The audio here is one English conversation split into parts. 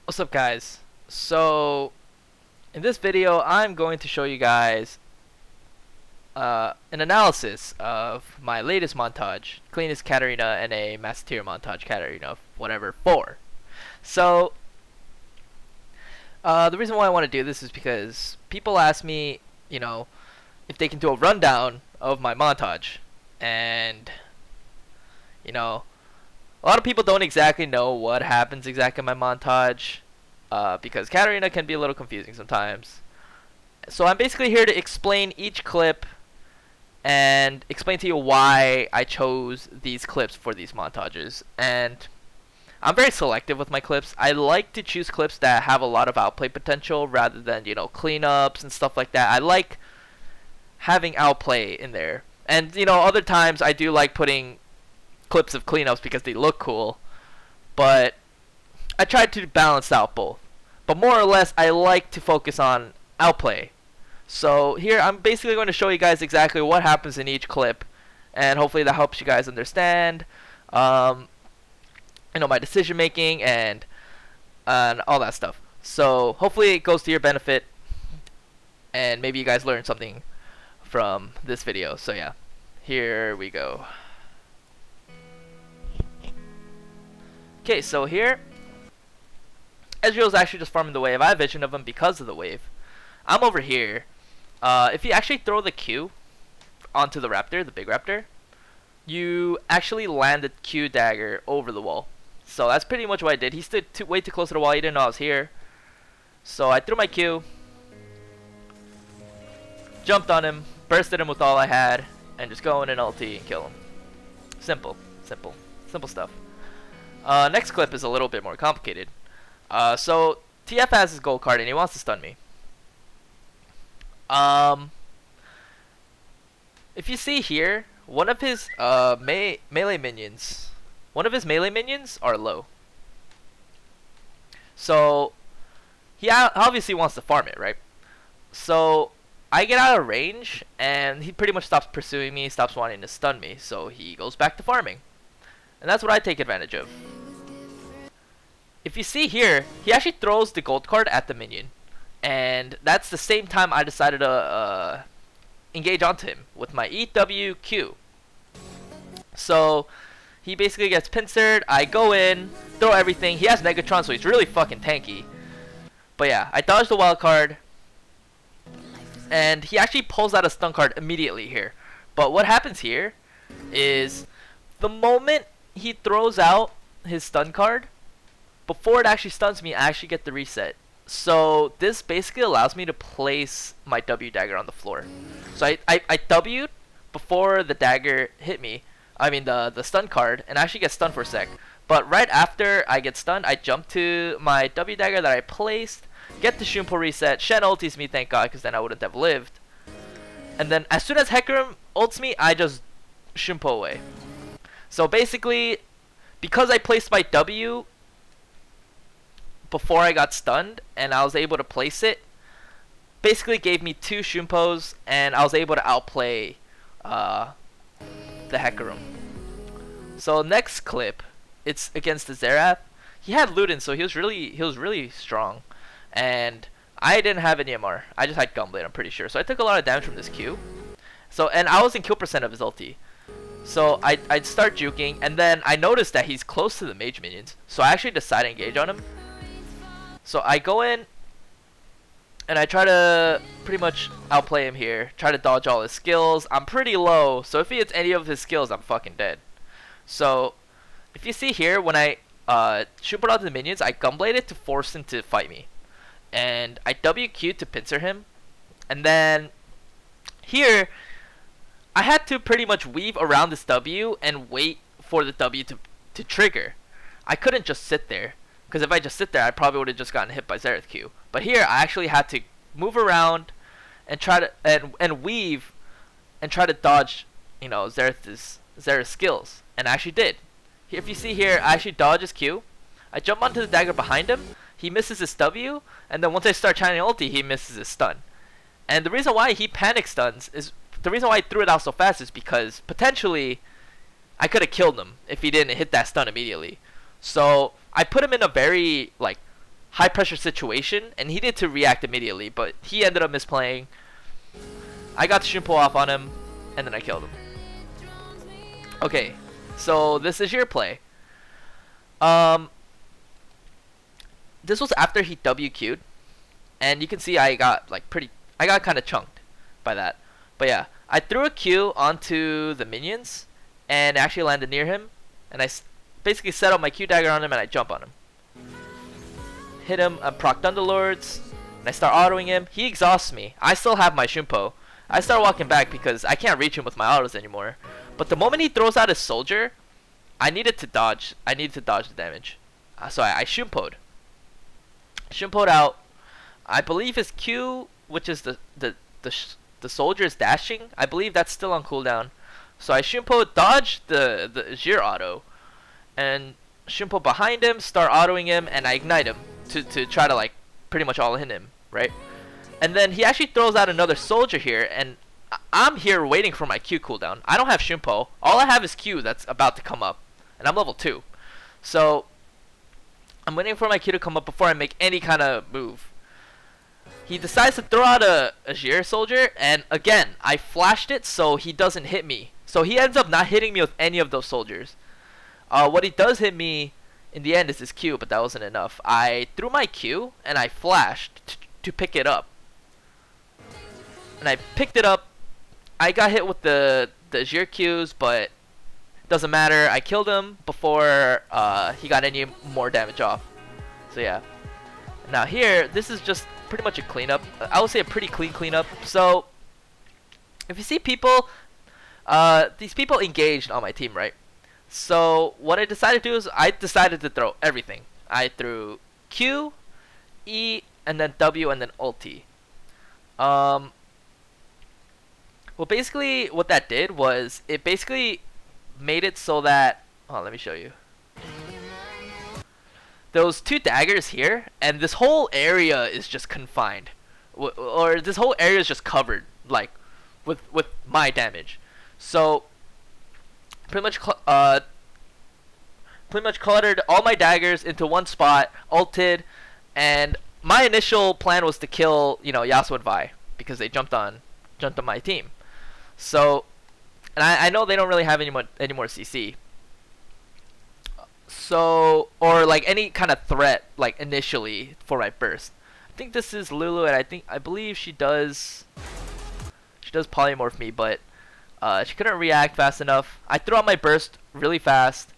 What's up, guys? So in this video I'm going to show you guys an analysis of my latest montage, cleanest Katarina and a master tier montage Katarina whatever 4. So the reason why I want to do this is because people ask me, if they can do a rundown of my montage, and a lot of people don't exactly know what happens exactly in my montage, because Katarina can be a little confusing sometimes. So I'm basically here to explain each clip and explain to you why I chose these clips for these montages. And I'm very selective with my clips. I like to choose clips that have a lot of outplay potential rather than, cleanups and stuff like that. I like having outplay in there. And, other times I do like putting clips of cleanups because they look cool. But I try to balance out both. But more or less, I like to focus on outplay. So here, I'm basically going to show you guys exactly what happens in each clip. And hopefully that helps you guys understand, my decision making and all that stuff. So hopefully it goes to your benefit. And maybe you guys learn something from this video. So yeah, here we go. Okay, so here, Ezreal's actually just farming the wave. I have vision of him because of the wave. I'm over here. If you actually throw the Q onto the Raptor, the big Raptor, you actually land the Q dagger over the wall. So that's pretty much what I did. He stood way too close to the wall. He didn't know I was here. So I threw my Q, jumped on him, bursted him with all I had, and just go in an ulti and kill him. Simple stuff. Next clip is a little bit more complicated. So TF has his gold card and he wants to stun me. If you see here, one of his melee minions are low. So he obviously wants to farm it, right? So I get out of range and he pretty much stops pursuing me, stops wanting to stun me, so he goes back to farming. And that's what I take advantage of. If you see here, he actually throws the gold card at the minion. And that's the same time I decided to engage onto him with my EWQ. So he basically gets pincered. I go in, throw everything. He has Negatron, so he's really fucking tanky. But yeah, I dodged the wild card. And he actually pulls out a stun card immediately here. But what happens here is the moment he throws out his stun card, before it actually stuns me, I actually get the reset. So this basically allows me to place my W dagger on the floor. So I W'd before the dagger hit me. I mean the stun card, and I actually get stunned for a sec. But right after I get stunned, I jump to my W dagger that I placed, get the Shumpo reset, Shen ultis me, thank god, because then I wouldn't have lived. And then as soon as Hecarim ults me, I just Shumpo away. So basically, because I placed my W before I got stunned and I was able to place it, basically gave me 2 Shumpos and I was able to outplay the Hecarim. So next clip, it's against the Xerath. He had Luden, so he was really strong, and I didn't have any MR. I just had Gunblade, I'm pretty sure. So I took a lot of damage from this Q. So, and I was in kill percent of his ulti. So I'd start juking, and then I noticed that he's close to the mage minions. So I actually decide to engage on him. So I go in, and I try to pretty much outplay him here. Try to dodge all his skills. I'm pretty low, so if he hits any of his skills, I'm fucking dead. So if you see here, when I shoot out the minions, I Gunbladed to force him to fight me. And I WQ'd to pincer him. And then here, I had to pretty much weave around this W and wait for the W to trigger. I couldn't just sit there, because if I just sit there, I probably would have just gotten hit by Xerath Q. But here, I actually had to move around and try to and weave and try to dodge, Xerath's skills, and I actually did. If you see here, I actually dodge his Q. I jump onto the dagger behind him. He misses his W, and then once I start channeling ulti, he misses his stun. And the reason why he panic stuns is the reason why I threw it out so fast is because potentially I could have killed him if he didn't hit that stun immediately. So I put him in a very high pressure situation, and he needed to react immediately, but he ended up misplaying. I got the Shunpo off on him, and then I killed him. Okay, so this is your play. This was after he WQ'd, and you can see I got kind of chunked by that. But yeah, I threw a Q onto the minions, and actually landed near him, and I basically set up my Q dagger on him, and I jump on him. Hit him, proc Thunderlords, and I start autoing him. He exhausts me. I still have my Shunpo. I start walking back because I can't reach him with my autos anymore. But the moment he throws out his soldier, I needed to dodge. I needed to dodge the damage. So I Shunpo'd. Shunpo'd out. I believe his Q, which is the soldier's dashing, I believe that's still on cooldown. So I Shunpo, dodge the Azir auto, and Shunpo behind him, start autoing him, and I ignite him to try to like pretty much all in him, right? And then he actually throws out another soldier here, and I'm here waiting for my Q cooldown. I don't have Shunpo. All I have is Q that's about to come up, and I'm level 2. So I'm waiting for my Q to come up before I make any kind of move. He decides to throw out a Azir soldier, and again, I flashed it so he doesn't hit me. So he ends up not hitting me with any of those soldiers. What he does hit me in the end is his Q, but that wasn't enough. I threw my Q, and I flashed to pick it up. And I picked it up. I got hit with the Azir Qs, but doesn't matter. I killed him before he got any more damage off. So yeah. Now here, this is just pretty much a cleanup. I would say a pretty clean cleanup. So if you see people, these people engaged on my team, right? So what I decided to do is I decided to throw everything. I threw Q, E, and then W, and then ulti. Well, basically what that did was it basically made it so that, oh, let me show you. Those 2 daggers here, and this whole area is just confined, or this whole area is just covered, like with my damage. So pretty much cluttered all my daggers into one spot, ulted, and my initial plan was to kill, you know, Yasuo and Vi because they jumped on my team. So, and I know they don't really have any more CC. So, or like any kind of threat, like initially for my burst. I think this is Lulu, and I believe she does polymorph me, but she couldn't react fast enough. I threw out my burst really fast.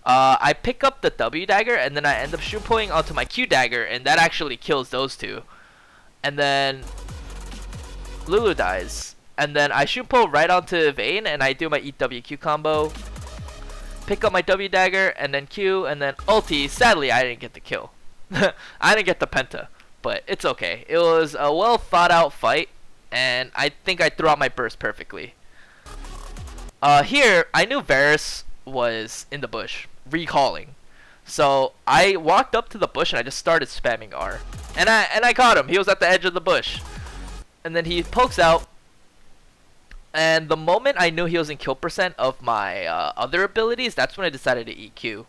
I pick up the W dagger, and then I end up Shunpoing onto my Q dagger, and that actually kills those 2. And then Lulu dies. And then I Shunpo right onto Vayne, and I do my EWQ combo. Pick up my W dagger, and then Q, and then ulti. Sadly, I didn't get the kill. I didn't get the Penta, but it's okay. It was a well thought out fight, and I think I threw out my burst perfectly. Here, I knew Varus was in the bush, recalling. So I walked up to the bush, and I just started spamming R. And I caught him. He was at the edge of the bush. And then he pokes out. And the moment I knew he was in kill percent of my other abilities, that's when I decided to EQ.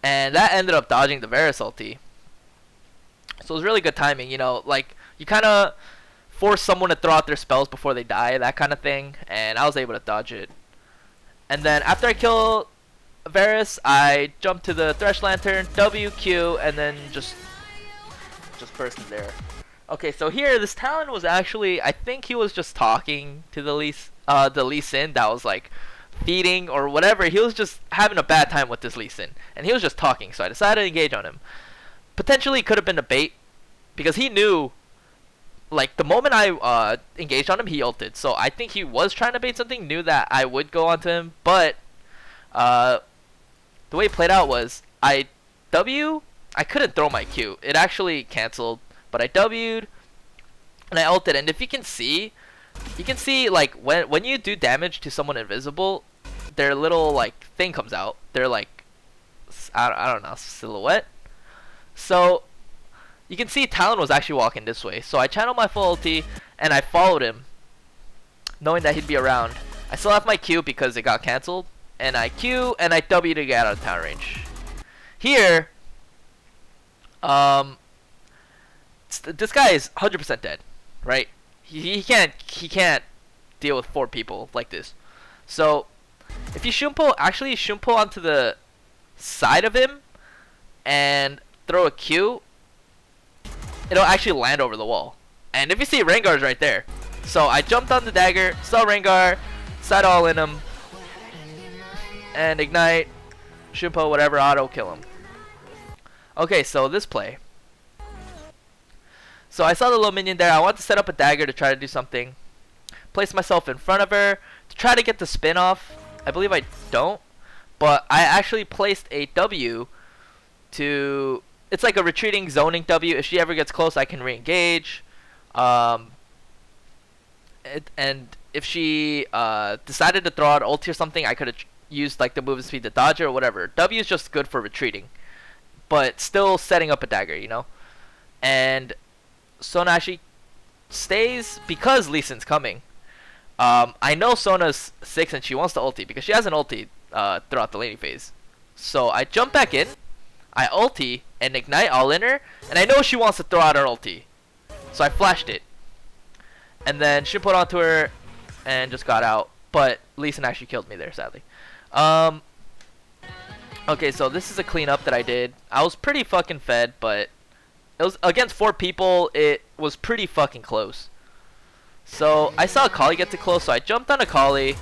And that ended up dodging the Varus ulti. So it was really good timing, you know, like you kind of force someone to throw out their spells before they die, that kind of thing. And I was able to dodge it. And then after I kill Varus, I jump to the Thresh Lantern, WQ, and then just burst in there. Okay, so here, this Talon was actually, I think he was just talking to the Lee Sin that was like feeding or whatever. He was just having a bad time with this Lee Sin, and he was just talking, so I decided to engage on him. Potentially could have been a bait, because he knew, like the moment I engaged on him, he ulted. So I think he was trying to bait something, knew that I would go onto him, but the way it played out was I couldn't throw my Q. It actually canceled. But I W'd, and I ulted, and if you can see like when you do damage to someone invisible, their little like thing comes out. They're like, I don't know, silhouette. So you can see Talon was actually walking this way. So I channeled my full ulti, and I followed him, knowing that he'd be around. I still have my Q because it got cancelled, and I Q and I W to get out of town range. Here, Um, this guy is 100% dead, right? He can't deal with 4 people like this. So if you actually Shumpo onto the side of him and throw a Q, it'll actually land over the wall. And if you see, Rengar's right there. So I jumped on the dagger, saw Rengar, side all in him, and ignite, Shumpo, whatever, auto kill him. Okay, so this play. So I saw the little minion there. I want to set up a dagger to try to do something. Place myself in front of her to try to get the spin off. I believe I don't, but I actually placed a W to... It's like a retreating zoning W. If she ever gets close, I can re-engage. And if she decided to throw out ulti or something, I could have used like the movement speed to dodge her or whatever. W is just good for retreating, but still setting up a dagger, you know. And Sona actually stays because Lee Sin's coming. I know Sona's 6 and she wants to ulti because she has an ulti throughout the laning phase. So I jump back in, I ulti and ignite all in her, and I know she wants to throw out her ulti. So I flashed it. And then she put onto her and just got out. But Lee Sin actually killed me there, sadly. Okay, so this is a cleanup that I did. I was pretty fucking fed, but it was against 4 people. It was pretty fucking close. So I saw Akali get too close, so I jumped on Akali,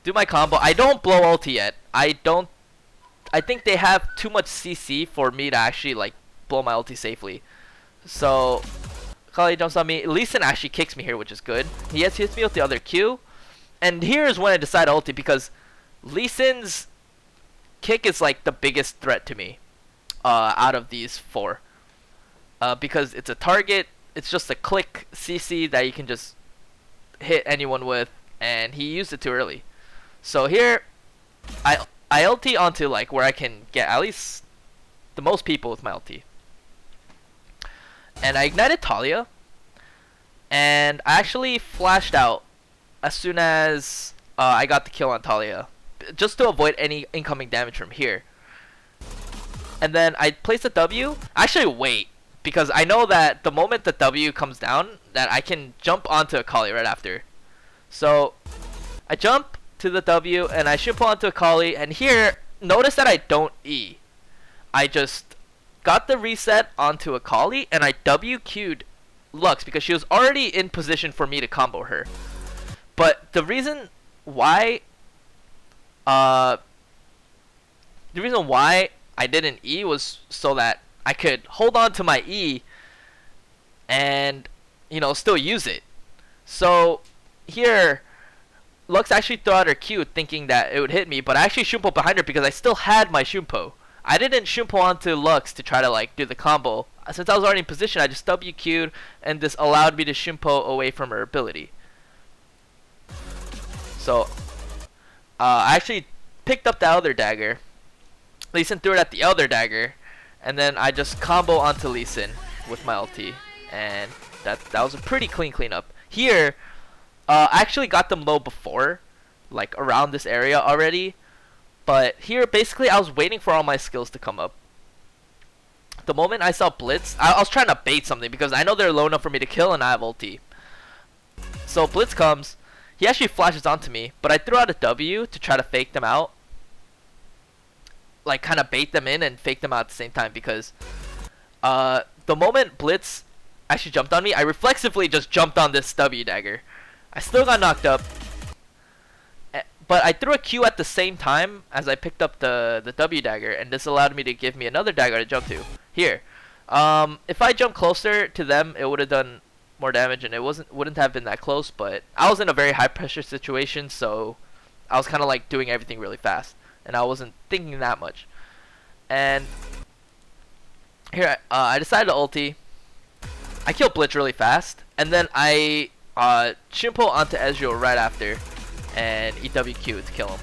do my combo. I don't blow ulti yet. I think they have too much CC for me to actually like blow my ulti safely. So Akali jumps on me. Lee Sin actually kicks me here, which is good. He hits me with the other Q. And here is when I decide to ulti, because Lee Sin's kick is like the biggest threat to me out of these 4. Because it's a target, it's just a click CC that you can just hit anyone with, and he used it too early. So here, I ulti onto like where I can get at least the most people with my ulti. And I ignited Talia, and I actually flashed out as soon as I got the kill on Talia, just to avoid any incoming damage from here. And then I placed a W. Actually wait, because I know that the moment the W comes down, that I can jump onto Akali right after. So I jump to the W and I should pull onto Akali, and here notice that I don't E. I just got the reset onto Akali and I W Q'd Lux because she was already in position for me to combo her. But the reason why I didn't E was so that I could hold on to my E and, you know, still use it. So here Lux actually threw out her Q thinking that it would hit me, but I actually Shumpo behind her because I still had my Shumpo. I didn't Shumpo onto Lux to try to like do the combo. Since I was already in position, I just W Q'd, and this allowed me to Shumpo away from her ability. So I actually picked up the other dagger. Lee Sin threw it at the other dagger, and then I just combo onto Lee Sin with my ulti, and that was a pretty clean cleanup. Here, I actually got them low before, like around this area already, but here basically I was waiting for all my skills to come up. The moment I saw Blitz, I was trying to bait something because I know they're low enough for me to kill and I have ulti. So Blitz comes, he actually flashes onto me, but I threw out a W to try to fake them out. Like kind of bait them in and fake them out at the same time, because the moment Blitz actually jumped on me, I reflexively just jumped on this W dagger. I still got knocked up, but I threw a Q at the same time as I picked up the W dagger, and this allowed me to give me another dagger to jump to. Here, if I jumped closer to them, it would have done more damage, and it wouldn't have been that close. But I was in a very high pressure situation, so I was kind of like doing everything really fast, and I wasn't thinking that much. And here, I decided to ulti. I killed Blitz really fast, and then I Shimpo onto Ezreal right after, and EWQ to kill him.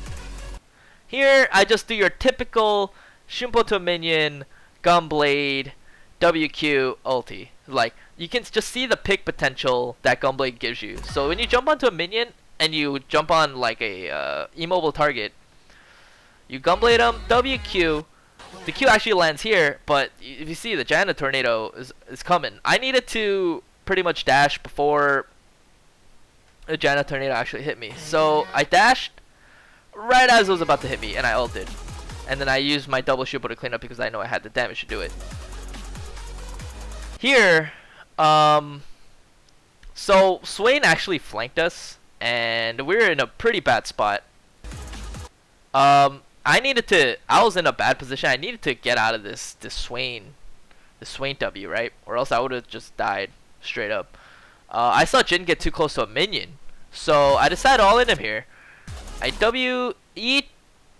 Here, I just do your typical Shimpo to a minion, Gunblade, WQ, ulti. Like, you can just see the pick potential that Gunblade gives you. So when you jump onto a minion, and you jump on like a immobile target, you Gunblade them, WQ, the Q actually lands here, but if you see, the Janna Tornado is coming. I needed to pretty much dash before the Janna Tornado actually hit me. So I dashed right as it was about to hit me, and I ulted. And then I used my double Shupo to clean up because I know I had the damage to do it. Here, so Swain actually flanked us, and we were in a pretty bad spot. I was in a bad position. I needed to get out of this Swain W, right? Or else I would have just died straight up. I saw Jin get too close to a minion, so I decided all in him here. I WQ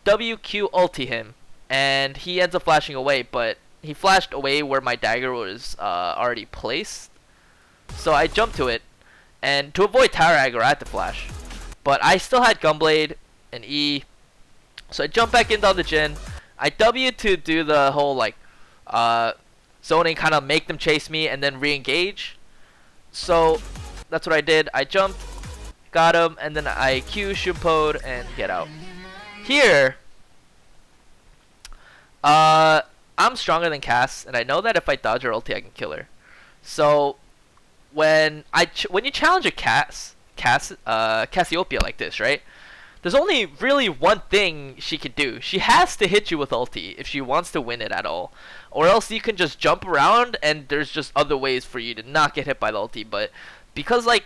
ulti him, and he ends up flashing away, but he flashed away where my dagger was already placed. So I jumped to it, and to avoid tower aggro, I had to flash. But I still had Gunblade and E, so I jump back into the Jhin. I W to do the whole like zoning, kind of make them chase me and then re-engage. So that's what I did. I jumped, got him, and then I Q Shumpo'd and get out. Here, I'm stronger than Cass, and I know that if I dodge her ulti, I can kill her. So when you challenge a Cassiopeia like this, right? There's only really one thing she could do. She has to hit you with ulti if she wants to win it at all. Or else you can just jump around and there's just other ways for you to not get hit by the ulti. But because like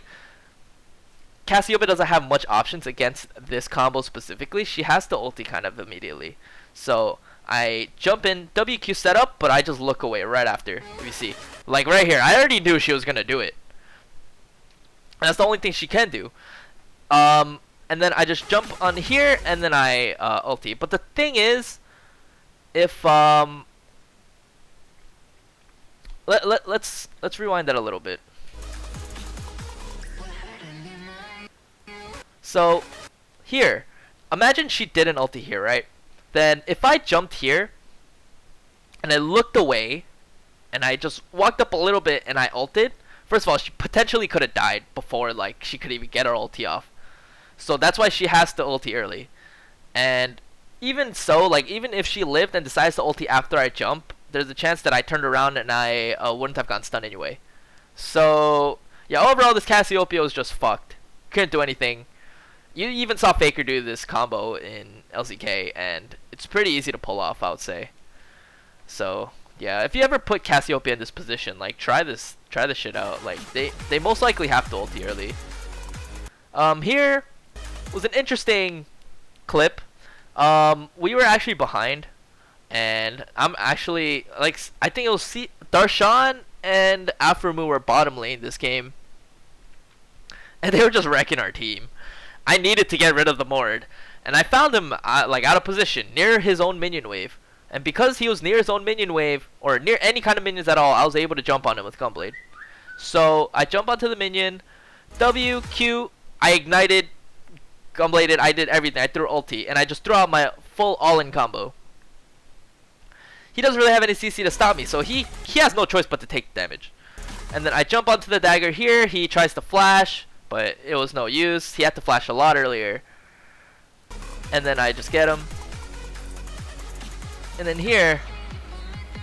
Cassiopeia doesn't have much options against this combo specifically, she has to ulti kind of immediately. So I jump in, WQ setup, but I just look away right after. If you see. Like right here, I already knew she was going to do it. And that's the only thing she can do. And then I just jump on here, and then I ulti. But the thing is, if let's rewind that a little bit. So here, imagine she didn't ulti here, right? Then if I jumped here, and I looked away, and I just walked up a little bit, and I ulted. First of all, she potentially could have died before like she could even get her ulti off. So that's why she has to ulti early. And even so, like even if she lived and decides to ulti after I jump, there's a chance that I turned around and I wouldn't have gotten stunned anyway. So yeah, overall this Cassiopeia was just fucked. Couldn't do anything. You even saw Faker do this combo in LCK, and it's pretty easy to pull off, I would say. So yeah, if you ever put Cassiopeia in this position, like try this shit out. Like they most likely have to ulti early. Here was an interesting clip. We were actually behind, and I'm actually like I think it was Darshan and Aframu were bottom lane this game, and they were just wrecking our team. I needed to get rid of the Mord, and I found him like out of position near his own minion wave. And because he was near his own minion wave, or near any kind of minions at all, I was able to jump on him with Gunblade. So I jump onto the minion, W, Q, I ignited, Gunbladed, I did everything. I threw ulti, and I just threw out my full all-in combo. He doesn't really have any CC to stop me, so he has no choice but to take damage. And then I jump onto the dagger here. He tries to flash, but it was no use. He had to flash a lot earlier. And then I just get him. And then here,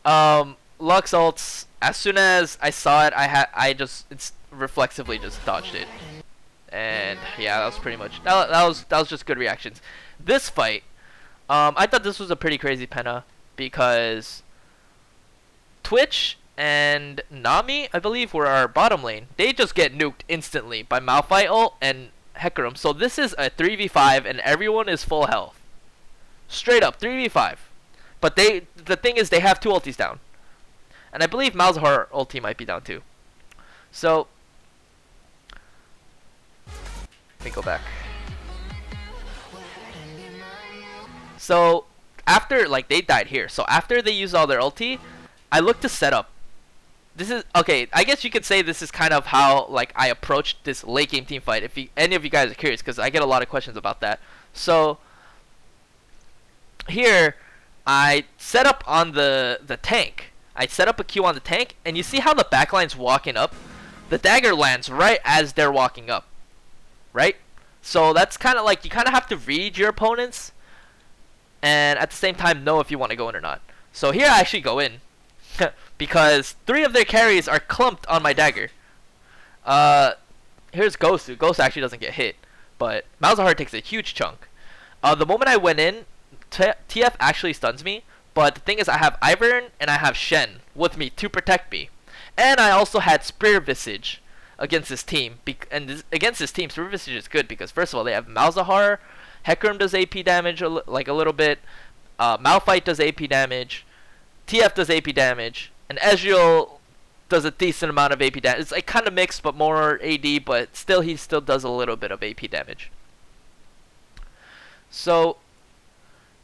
Lux ults. As soon as I saw it, I just reflexively just dodged it. And yeah, that was pretty much that was just good reactions. This fight, I thought this was a pretty crazy Penta because Twitch and Nami, I believe, were our bottom lane. They just get nuked instantly by Malphite ult and Hecarim. So this is a 3v5 and everyone is full health. Straight up 3v5. But the thing is they have two ultis down. And I believe Malzahar ulti might be down too. So let me go back. So after like they died here. So after they used all their ulti, I looked to set up. This is okay, I guess you could say this is kind of how like I approached this late game team fight, if any of you guys are curious, because I get a lot of questions about that. So here I set up on the tank. I set up a Q on the tank, and you see how the backline's walking up? The dagger lands right as they're walking up, right? So that's kind of like, you kind of have to read your opponents, and at the same time know if you want to go in or not. So here I actually go in because 3 of their carries are clumped on my dagger. Here's Ghost. Ghost actually doesn't get hit, but Malzahar takes a huge chunk. The moment I went in, TF actually stuns me, but the thing is I have Ivern and I have Shen with me to protect me. And I also had Spear Visage against this team. Against this team, Spear Visage is good because first of all, they have Malzahar, Hecarim does AP damage like a little bit, Malphite does AP damage, TF does AP damage, and Ezreal does a decent amount of AP damage. It's like kind of mixed, but more AD, but still he still does a little bit of AP damage. So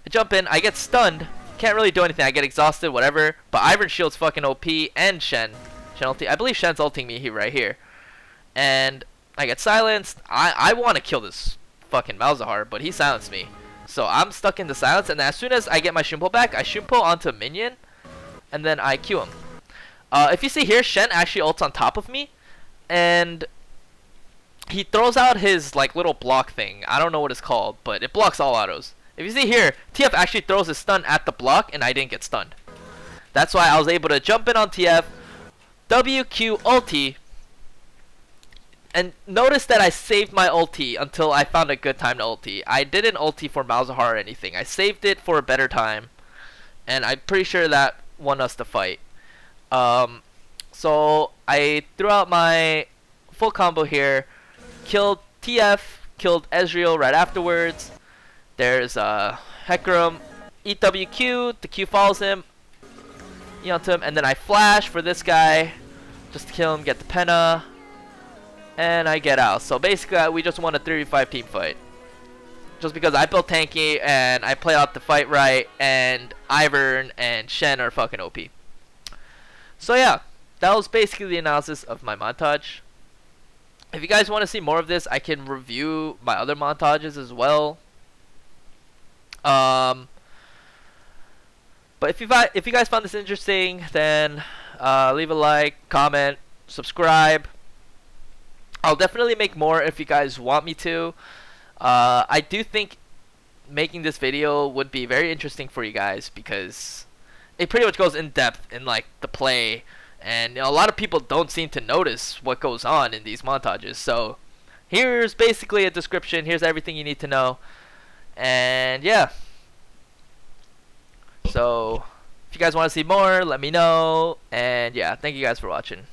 I jump in, I get stunned, can't really do anything. I get exhausted, whatever. But Ivern Shield's fucking OP, and Shen ulti. I believe Shen's ulting me here right here, and I get silenced. I want to kill this fucking Malzahar, but he silenced me. So I'm stuck in the silence, and as soon as I get my Shimpo back, I Shimpo onto a minion, and then I Q him. If you see here, Shen actually ults on top of me, and he throws out his like little block thing. I don't know what it's called, but it blocks all autos. If you see here, TF actually throws his stun at the block, and I didn't get stunned. That's why I was able to jump in on TF, WQ ulti, and notice that I saved my ulti until I found a good time to ulti. I didn't ulti for Malzahar or anything. I saved it for a better time, and I'm pretty sure that won us the fight. So I threw out my full combo here, killed TF, killed Ezreal right afterwards. There's Hecarim, EWQ, the Q follows him, to him, and then I flash for this guy, just to kill him, get the Penta, and I get out. So basically we just won a 3v5 team fight. Just because I built tanky, and I played out the fight right, and Ivern and Shen are fucking OP. So yeah, that was basically the analysis of my montage. If you guys want to see more of this, I can review my other montages as well. But if you guys found this interesting, then leave a like, comment, subscribe. I'll definitely make more if you guys want me to. I do think making this video would be very interesting for you guys because it pretty much goes in depth in like the play, and a lot of people don't seem to notice what goes on in these montages. So here's basically a description. Here's everything you need to know, and yeah. So if you guys want to see more, let me know, and yeah, thank you guys for watching.